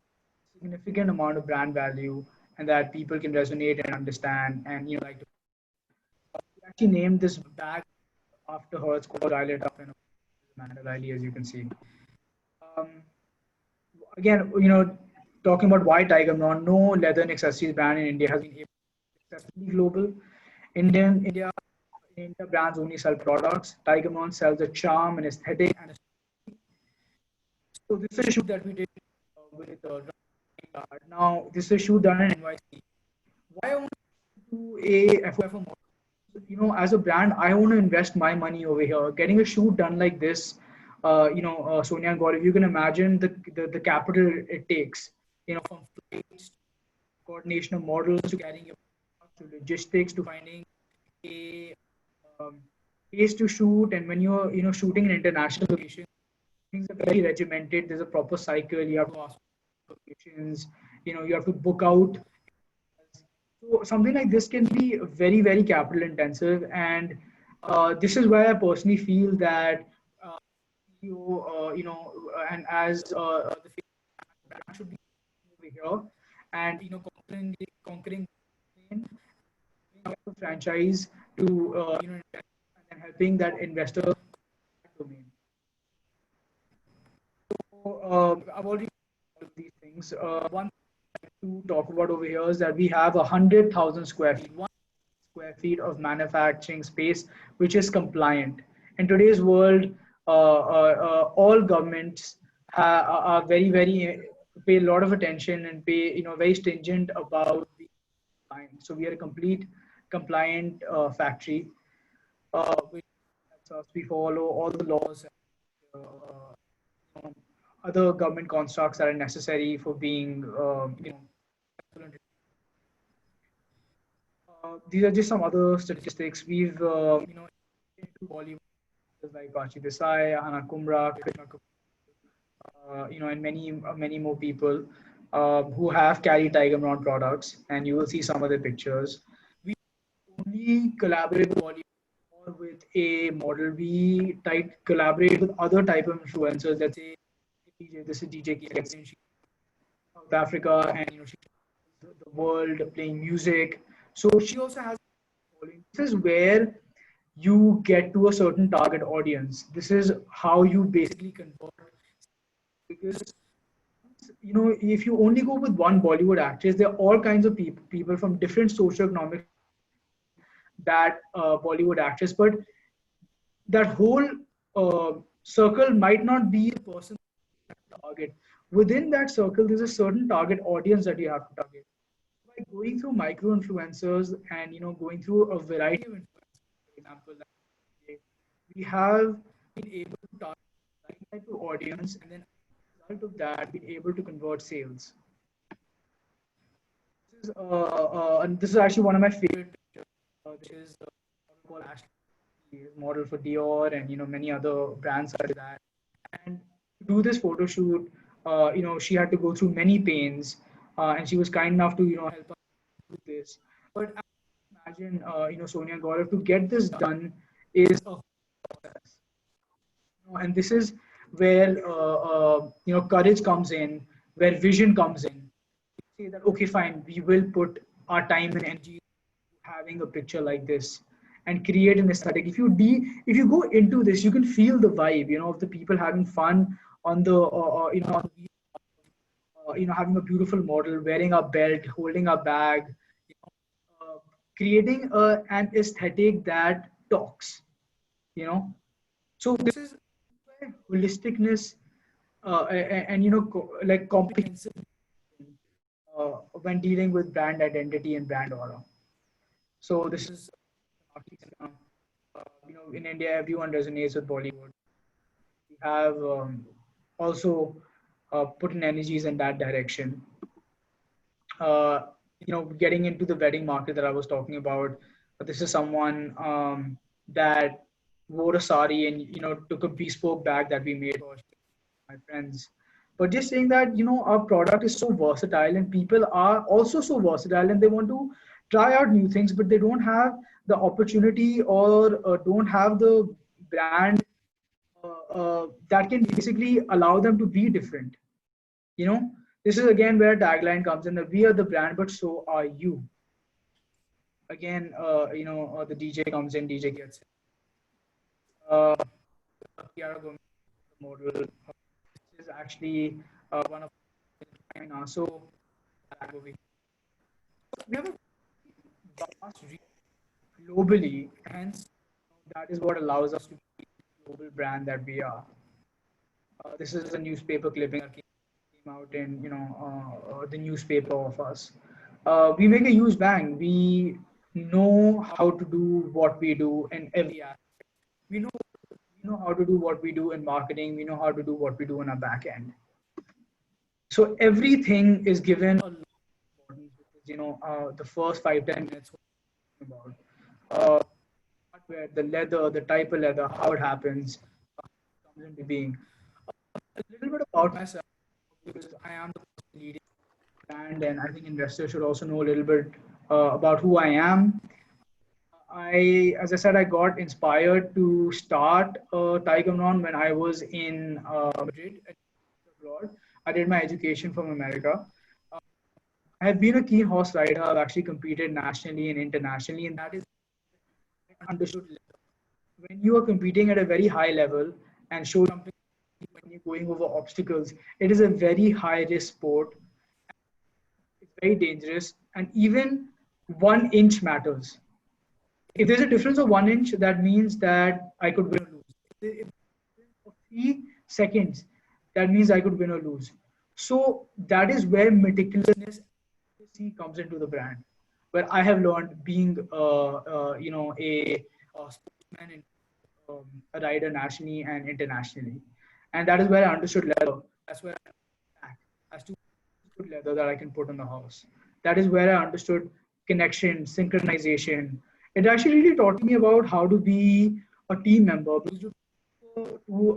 significant amount of brand value and that people can resonate and understand and like to. We actually named this bag after her. It's called Dial It Up and Amanda Riley, as you can see. Um, Again, talking about why Tiger Marron, no leather and accessories brand in India has been able to be successfully global. India brands only sell products. Tiger Marron sells a charm and aesthetic. So this is a shoot that we did with now this is a shoot done in NYC. Why I want to do a FOFO model? As a brand, I want to invest my money over here. Getting a shoot done like this, Sonia and Gaurav, you can imagine the capital it takes, from flights, coordination of models, to carrying your to logistics, to finding a place to shoot. And when you're, shooting in international locations, things are very regimented. There's a proper cycle. You have to ask locations, you have to book out. So something like this can be very, very capital intensive. And this is why I personally feel that and as the brand should be over here, and conquering franchise to and helping that investor domain. So I've already talked about these things. One thing to talk about over here is that we have 100,000 square feet, 1 square feet of manufacturing space, which is compliant. In today's world, all governments are very pay a lot of attention and pay very stringent about the compliance. So we are a complete compliant factory, which lets us we follow all the laws and other government constructs that are necessary for being these are just some other statistics. We've into Bollywood like Bachi Desai, Hana Kumra, Krishna and many more people who have carried Tiger Marron products, and you will see some of the pictures. We only collaborate with Bollywood or with a model. We collaborate with other type of influencers. Let's say DJ, this is DJ Kia, South Africa, and she the world playing music. So she also has following. This is where you get to a certain target audience. This is how you basically convert, because if you only go with one Bollywood actress, there are all kinds of people from different socioeconomic that Bollywood actress, but that whole circle might not be a person target. Within that circle, there's a certain target audience that you have to target. By going through micro influencers and going through a variety of influencers, for example, like we have been able to target the right type of audience, and then as a result of that, been able to convert sales. And this is actually one of my favorite pictures. This is called Ashley, model for Dior, and many other brands such as that. And to do this photo shoot, she had to go through many pains, and she was kind enough to help us with this. But imagine, Sonia Gaurav, to get this done is a process. And this is where courage comes in, where vision comes in. You say that okay, fine, we will put our time and energy having a picture like this and create an aesthetic. If you go into this, you can feel the vibe, of the people having fun on the having a beautiful model, wearing a belt, holding a bag, creating an aesthetic that talks. So this is where holisticness and like comprehensive when dealing with brand identity and brand aura. So this is in India, everyone resonates with Bollywood. We have also put in energies in that direction. Getting into the wedding market that I was talking about, this is someone that wore a sari and took a bespoke bag that we made for my friends. But just saying that our product is so versatile, and people are also so versatile, and they want to try out new things, but they don't have the opportunity or don't have the brand that can basically allow them to be different. This is again where tagline comes in, that we are the brand, but so are you. Again, the DJ comes in, DJ gets Kiara Gomez model. This is actually one of China. So we have a vast reach globally, hence that is what allows us to be the global brand that we are. This is a newspaper clipping that came out in the newspaper of us. We make a huge bang. We know how to do what we do in every aspect. We know how to do what we do in marketing. We know how to do what we do in our back end. So everything is given a lot of importance, because the first 5-10 minutes about hardware, the leather, the type of leather, how it happens, comes into being. A little bit about myself, because I am the leading brand, and I think investors should also know a little bit about who I am. As I said, I got inspired to start Tiger Marron when I was in Madrid abroad. I did my education from America. I have been a keen horse rider. I've actually competed nationally and internationally, and that is understood. When you are competing at a very high level and show something when you're going over obstacles, it is a very high risk sport. It's very dangerous, and even 1 inch matters. If there's a difference of 1 inch, that means that I could win or lose. If of 3 seconds, that means I could win or lose. So that is where meticulousness comes into the brand, where I have learned being, a sportsman and a rider nationally and internationally, and that is where I understood leather. That's where I as to good leather that I can put on the house. That is where I understood connection, synchronization. It actually really taught me about how to be a team member, because to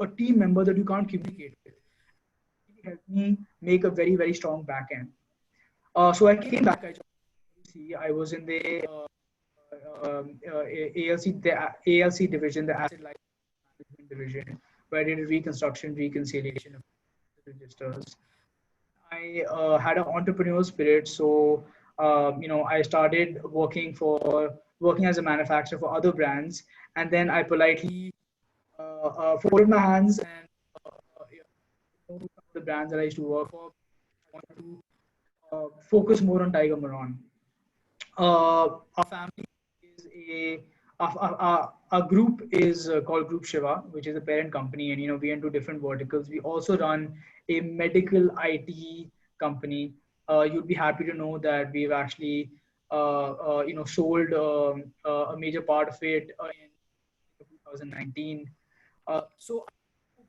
a team member that you can't communicate with. It helped me make a very, very strong back end. So I came back. I was in the ALC division, the Asset Life Management division, where I did reconstruction, reconciliation of registers. I had an entrepreneurial spirit, so I started working as a manufacturer for other brands, and then I politely folded my hands and the brands that I used to work for. I wanted to focus more on Tiger Marron. Our family is our group is called Group Shiva, which is a parent company, and we are into different verticals. We also run a medical IT company. You'd be happy to know that we've actually sold a major part of it in 2019. So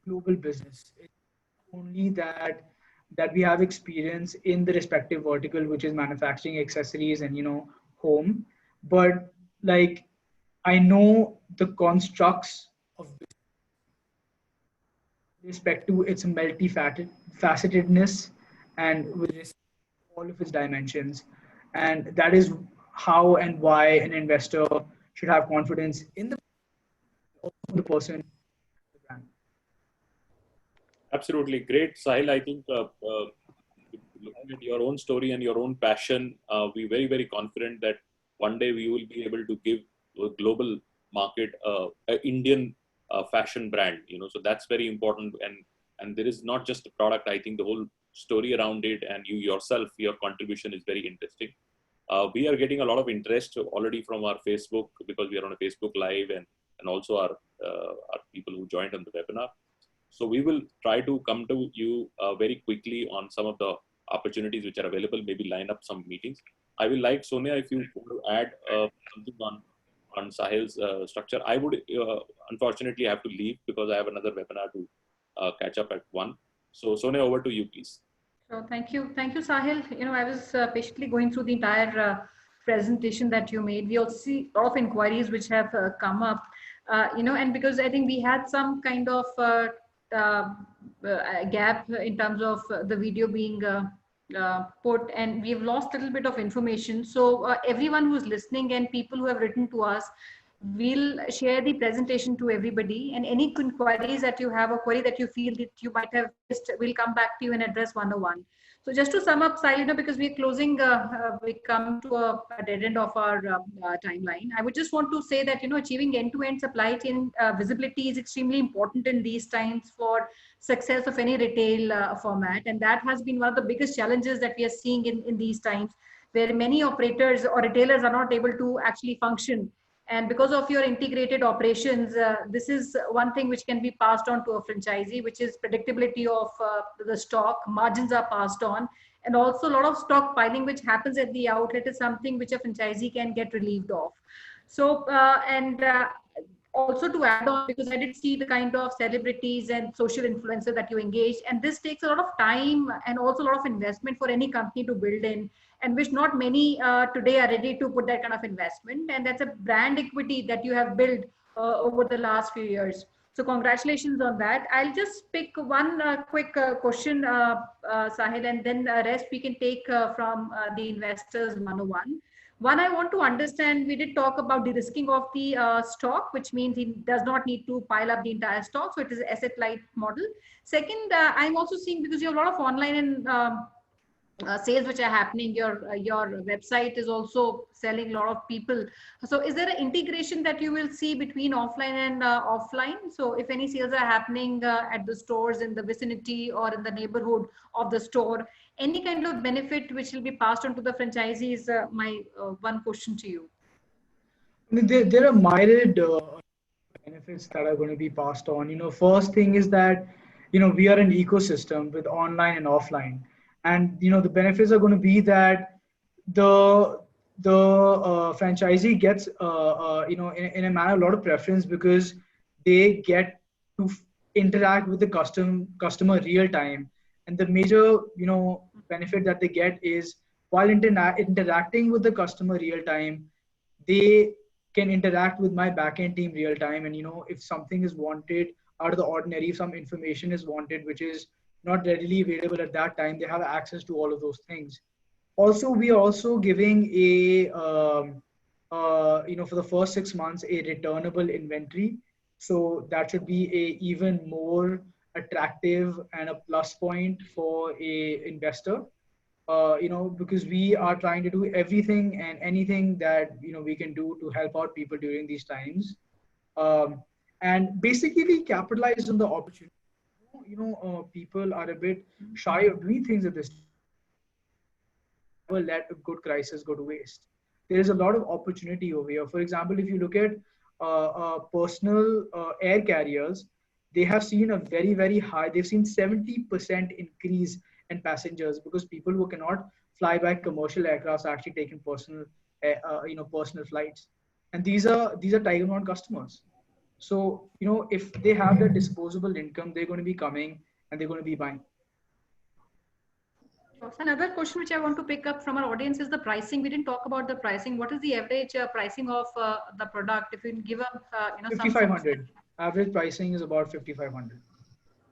global business. It's only that we have experience in the respective vertical, which is manufacturing, accessories, and home. But like, I know the constructs of respect to its multifacetedness and with respect to all of its dimensions, and that is how and why an investor should have confidence in the person. Absolutely great, Sahil. I think looking at your own story and your own passion, we're very, very confident that one day we will be able to give a global market an Indian fashion brand. So that's very important. And there is not just the product. I think the whole story around it and you yourself, your contribution is very interesting. We are getting a lot of interest already from our Facebook, because we are on a Facebook Live, and also our people who joined on the webinar. So we will try to come to you very quickly on some of the opportunities which are available, maybe line up some meetings. I will like, Sonia, if you want to add something on Sahil's structure. I would unfortunately have to leave because I have another webinar to catch up at 1. So Sonia, over to you, please. So thank you, Sahil. I was patiently going through the entire presentation that you made. We also see a lot of inquiries which have come up, and because I think we had some kind of gap in terms of the video being put, and we've lost a little bit of information. So everyone who's listening and people who have written to us, we'll share the presentation to everybody, and any inquiries that you have, or query that you feel that you might have missed, we'll come back to you and address one-on-one. So just to sum up, Sahil, because we're closing, we come to a dead end of our timeline. I would just want to say that, achieving end-to-end supply chain visibility is extremely important in these times for success of any retail format. And that has been one of the biggest challenges that we are seeing in these times, where many operators or retailers are not able to actually function. And because of your integrated operations, this is one thing which can be passed on to a franchisee, which is predictability of the stock, margins are passed on, and also a lot of stock piling which happens at the outlet is something which a franchisee can get relieved of. So, also to add on, because I did see the kind of celebrities and social influencers that you engage, and this takes a lot of time and also a lot of investment for any company to build in, and which not many today are ready to put that kind of investment. And that's a brand equity that you have built over the last few years. So congratulations on that. I'll just pick one quick question, Sahil, and then the rest we can take from the investors one-on-one. One, I want to understand, we did talk about de-risking of the stock, which means it does not need to pile up the entire stock. So it is an asset light model. Second, I'm also seeing, because you have a lot of online and sales which are happening. Your website is also selling a lot of people. So is there an integration that you will see between offline and offline? So if any sales are happening at the stores in the vicinity or in the neighborhood of the store, any kind of benefit which will be passed on to the franchisees? My one question to you. I mean, there are myriad benefits that are going to be passed on. First thing is that, we are an ecosystem with online and offline. And, the benefits are going to be that the franchisee gets, in a manner, a lot of preference because they get to interact with the customer real time. And the major, benefit that they get is while interacting with the customer real time, they can interact with my backend team real time. And if something is wanted out of the ordinary, if some information is wanted which is not readily available at that time, they have access to all of those things. Also, we are also giving a for the first 6 months a returnable inventory. So that should be a even more attractive and a plus point for a investor. Because we are trying to do everything and anything that we can do to help out people during these times, and basically capitalize on the opportunity. People are a bit shy of doing things at this time. Never let a good crisis go to waste. There is a lot of opportunity over here. For example, if you look at personal air carriers, they have seen a very, very high, they've seen 70% increase in passengers because people who cannot fly by commercial aircraft are actually taking personal flights. And these are Tiger Marron customers. So, if they have the disposable income, they're going to be coming and they're going to be buying. Another question which I want to pick up from our audience is the pricing. We didn't talk about the pricing. What is the average pricing of the product? If you can give a 5,500. Average pricing is about 5,500.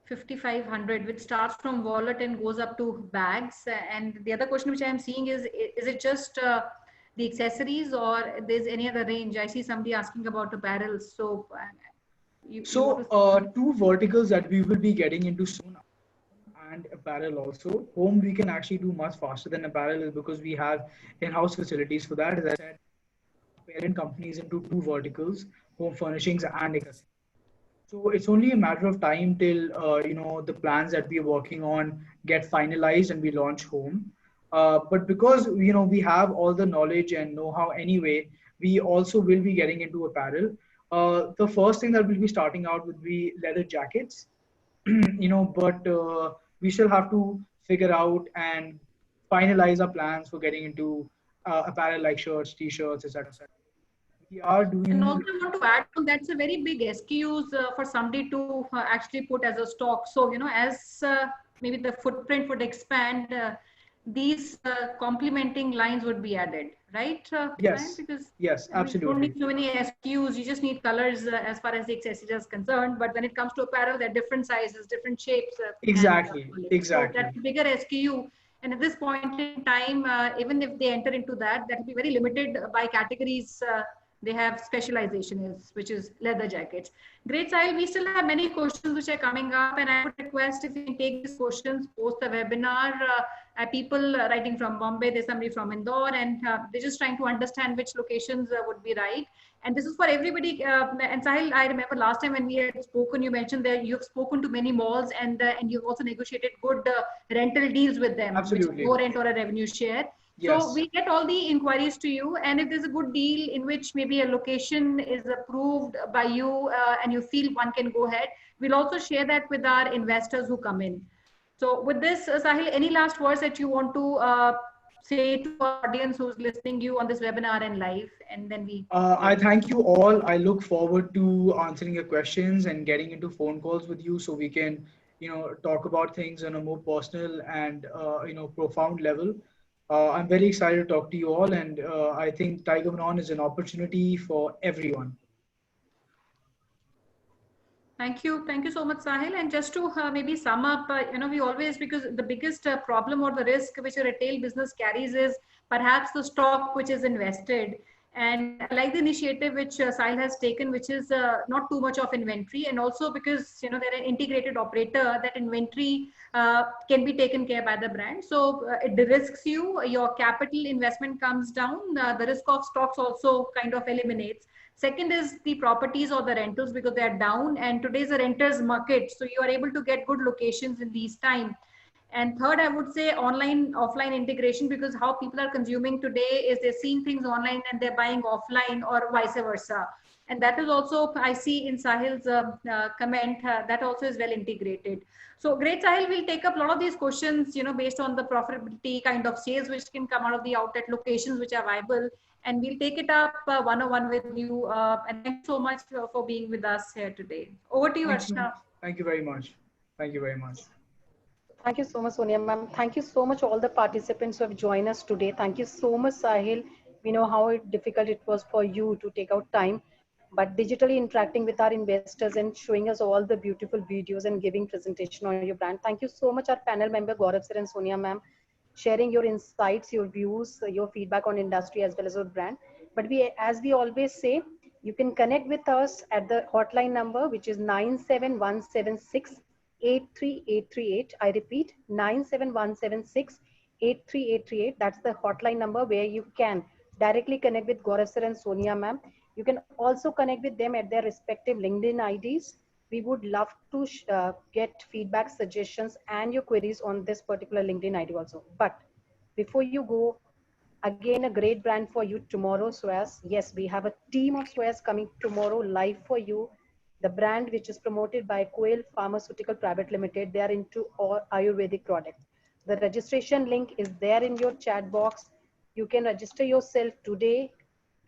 5,500, which starts from wallet and goes up to bags. And the other question which I am seeing is it just the accessories or there's any other range? I see somebody asking about apparel. So, two verticals that we will be getting into soon, and apparel also. Home we can actually do much faster than apparel is because we have in-house facilities for that. As I said, parent companies into two verticals, home furnishings and accessories. So it's only a matter of time till the plans that we're working on get finalized and we launch home. But because we have all the knowledge and know-how anyway, we also will be getting into apparel. The first thing that we'll be starting out would be leather jackets, but we still have to figure out and finalize our plans for getting into apparel like shirts, t-shirts, etc. We are doing. And also, I want to add on that's a very big SKUs for somebody to actually put as a stock. So, as maybe the footprint would expand, these complementing lines would be added, right? Yes. Because yes, absolutely. You don't need so many SKUs. You just need colors as far as the accessories is concerned. But when it comes to apparel, there are different sizes, different shapes. Exactly. Exactly. So that's a bigger SKU. And at this point in time, even if they enter into that will be very limited by categories. They have specialization, which is leather jackets. Great, Sahil. We still have many questions which are coming up, and I would request if you can take these questions post the webinar. People writing from Bombay, there's somebody from Indore, and they're just trying to understand which locations would be right. And this is for everybody. And Sahil, I remember last time when we had spoken, you mentioned that you've spoken to many malls and you've also negotiated good rental deals with them, absolutely, which is rent or a revenue share. Yes. So we get all the inquiries to you, and if there's a good deal in which maybe a location is approved by you and you feel one can go ahead, we'll also share that with our investors who come in. So with this, Sahil, any last words that you want to say to our audience who's listening to you on this webinar and live, and then we. I thank you all. I look forward to answering your questions and getting into phone calls with you so we can, talk about things on a more personal and profound level. I'm very excited to talk to you all, and I think Tiger Marron is an opportunity for everyone. Thank you so much, Sahil. And just to maybe sum up, we always, because the biggest problem or the risk which a retail business carries is perhaps the stock which is invested. And I like the initiative which Sahil has taken, which is not too much of inventory, and also because they're an integrated operator, that inventory can be taken care by the brand. So it de-risks you, your capital investment comes down, the risk of stocks also kind of eliminates. Second is the properties or the rentals, because they are down, and today's a renter's market, so you are able to get good locations in these times. And third, I would say online offline integration, because how people are consuming today is they're seeing things online and they're buying offline, or vice versa. And that is also, I see in Sahil's comment, that also is well integrated. So great, Sahil, will take up a lot of these questions, based on the profitability kind of sales which can come out of the outlet locations which are viable. And we'll take it up one-on-one with you. And thank you so much for being with us here today. Over to you, Archana. Thank you very much. Thank you very much. Thank you so much, Sonia ma'am. Thank you so much, all the participants who have joined us today. Thank you so much, Sahil. We know how difficult it was for you to take out time, but digitally interacting with our investors and showing us all the beautiful videos and giving presentation on your brand. Thank you so much, our panel member, Gaurav sir and Sonia ma'am, sharing your insights, your views, your feedback on industry as well as our brand. But as we always say, you can connect with us at the hotline number, which is 97176 83838. I repeat, 97176 83838. That's the hotline number where you can directly connect with Gaurav sir and Sonia ma'am. You can also connect with them at their respective LinkedIn IDs. We would love to get feedback, suggestions, and your queries on this particular LinkedIn ID also. But before you go, again, a great brand for you tomorrow, Swaz. Yes, we have a team of Swaz coming tomorrow live for you. The brand which is promoted by Coel Pharmaceutical Private Limited, they are into all Ayurvedic products. The registration link is there in your chat box. You can register yourself today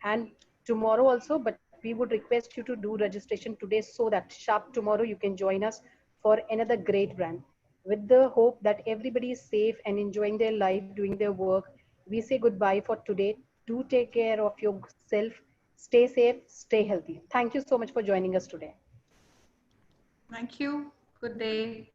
and tomorrow also, but we would request you to do registration today so that sharp tomorrow you can join us for another great brand. With the hope that everybody is safe and enjoying their life, doing their work, we say goodbye for today. Do take care of yourself. Stay safe, stay healthy. Thank you so much for joining us today. Thank you. Good day.